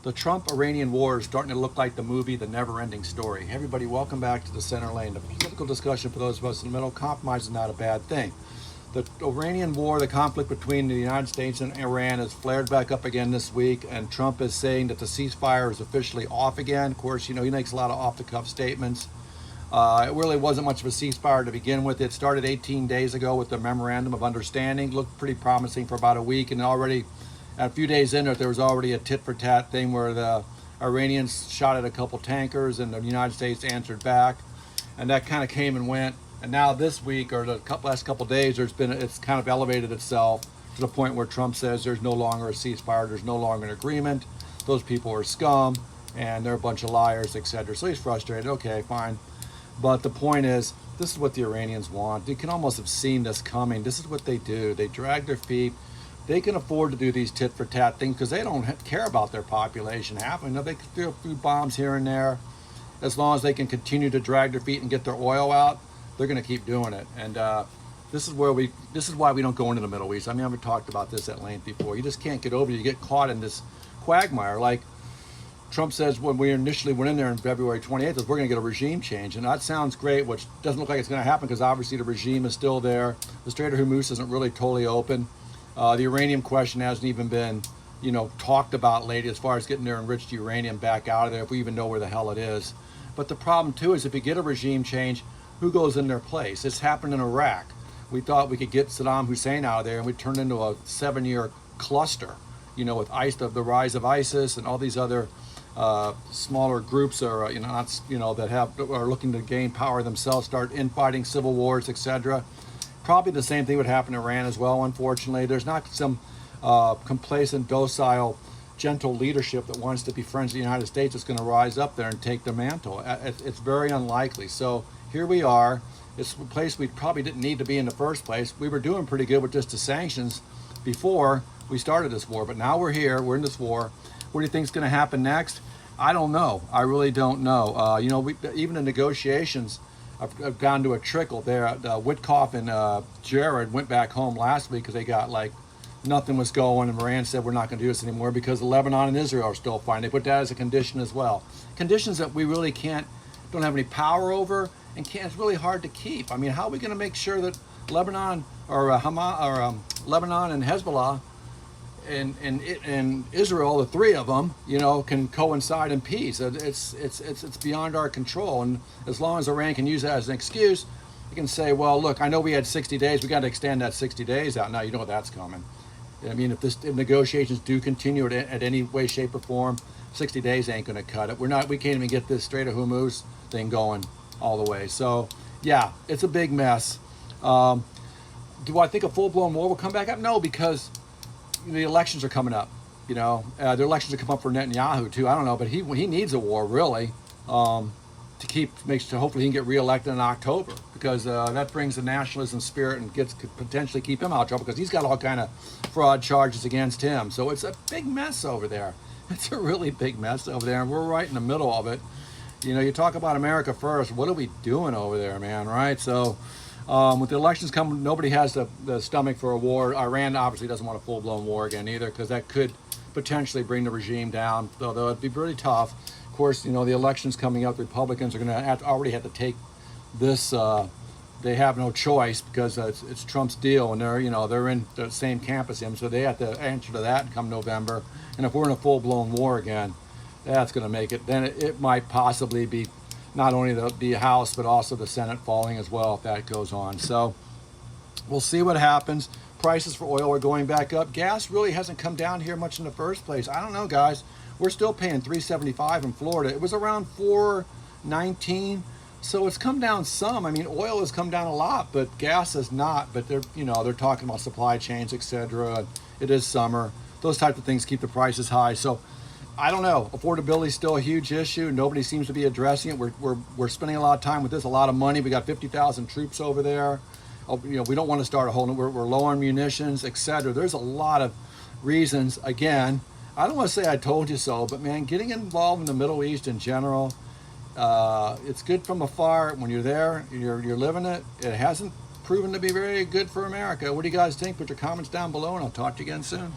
The Trump-Iranian war is starting to look like the movie The Neverending Story. Hey everybody, welcome back to the Center Lane. The political discussion for those of us in the middle. Compromise is not a bad thing. The Iranian war, the conflict between the United States and Iran has flared back up again this week, and Trump is saying that the ceasefire is officially off again. Of course, he makes a lot of off-the-cuff statements. It really wasn't much of a ceasefire to begin with. It started 18 days ago with the Memorandum of Understanding. Looked pretty promising for about a week, and already a few days into it, there was already a tit-for-tat thing where the Iranians shot at a couple tankers and the United States answered back, and that kind of came and went. And now this week, or the last couple of days, it's kind of elevated itself to the point where Trump says there's no longer a ceasefire, there's no longer an agreement, those people are scum, and they're a bunch of liars, etc. So he's frustrated. Okay, fine. But the point is, this is what the Iranians want. You can almost have seen this coming. This is what they do. They drag their feet. They can afford to do these tit-for-tat things because they don't care about their population. They can throw a few bombs here and there. As long as they can continue to drag their feet and get their oil out, they're going to keep doing it. And this is why we don't go into the Middle East. I mean, I've talked about this at length before. You just can't get over it. You get caught in this quagmire. Like Trump says when we initially went in there on February 28th, we're going to get a regime change. And that sounds great, which doesn't look like it's going to happen because obviously the regime is still there. The Strait of Hormuz isn't really totally open. The uranium question hasn't even been, talked about lately as far as getting their enriched uranium back out of there, if we even know where the hell it is. But the problem, too, is if you get a regime change, who goes in their place? It's happened in Iraq. We thought we could get Saddam Hussein out of there, and we turned into a 7-year cluster, with the rise of ISIS and all these other smaller groups are, are looking to gain power themselves, start infighting, civil wars, etc. Probably the same thing would happen in Iran as well, unfortunately. There's not some complacent, docile, gentle leadership that wants to be friends with the United States that's going to rise up there and take the mantle. It's very unlikely. So here we are. It's a place we probably didn't need to be in the first place. We were doing pretty good with just the sanctions before we started this war, but now we're here. We're in this war. What do you think is going to happen next? I don't know. I really don't know. Even the negotiations have gone to a trickle there. Witkoff and Jared went back home last week because they got nothing was going, and Iran said we're not going to do this anymore because Lebanon and Israel are still fighting. They put that as a condition as well. Conditions that we really don't have any power over, and it's really hard to keep. I mean, how are we going to make sure that Lebanon or Hamas or Lebanon and Hezbollah and Israel, the three of them, can coincide in peace? It's beyond our control. And as long as Iran can use that as an excuse, you can say, well, look, I know we had 60 days. We got to extend that 60 days out. Now, that's coming. I mean, if negotiations do continue at any way, shape, or form, 60 days ain't going to cut it. We can't even get this Strait of Hormuz thing going all the way. So, yeah, it's a big mess. Do I think a full-blown war will come back up? No, because the elections are coming up. The elections are coming up for Netanyahu too. I don't know, but he needs a war really to hopefully he can get reelected in October, because that brings the nationalism spirit and could potentially keep him out of trouble because he's got all kind of fraud charges against him. So it's a big mess over there. It's a really big mess over there, and we're right in the middle of it. You talk about America first. What are we doing over there, man? Right? So. With the elections coming, nobody has the stomach for a war. Iran obviously doesn't want a full-blown war again either, because that could potentially bring the regime down, though it'd be pretty tough. Of course, the elections coming up, the Republicans are going to already have to take this. They have no choice because it's Trump's deal, and they're in the same camp as him, so they have to answer to that come November. And if we're in a full-blown war again, that's going to make it. Then it might possibly be not only the House, but also the Senate falling as well if that goes on. So we'll see what happens. Prices for oil are going back up. Gas really hasn't come down here much in the first place. I don't know, guys. We're still paying $3.75 in Florida. It was around $4.19, so it's come down some. I mean, oil has come down a lot, but gas has not. But they're talking about supply chains, etc. It is summer. Those types of things keep the prices high. So I don't know. Affordability is still a huge issue. Nobody seems to be addressing it. We're spending a lot of time with this, a lot of money. We got 50,000 troops over there. We don't want to start a whole. We're low on munitions, etc. There's a lot of reasons. Again, I don't want to say I told you so, but man, getting involved in the Middle East in general, it's good from afar. When you're there, you're living it. It hasn't proven to be very good for America. What do you guys think? Put your comments down below, and I'll talk to you again soon.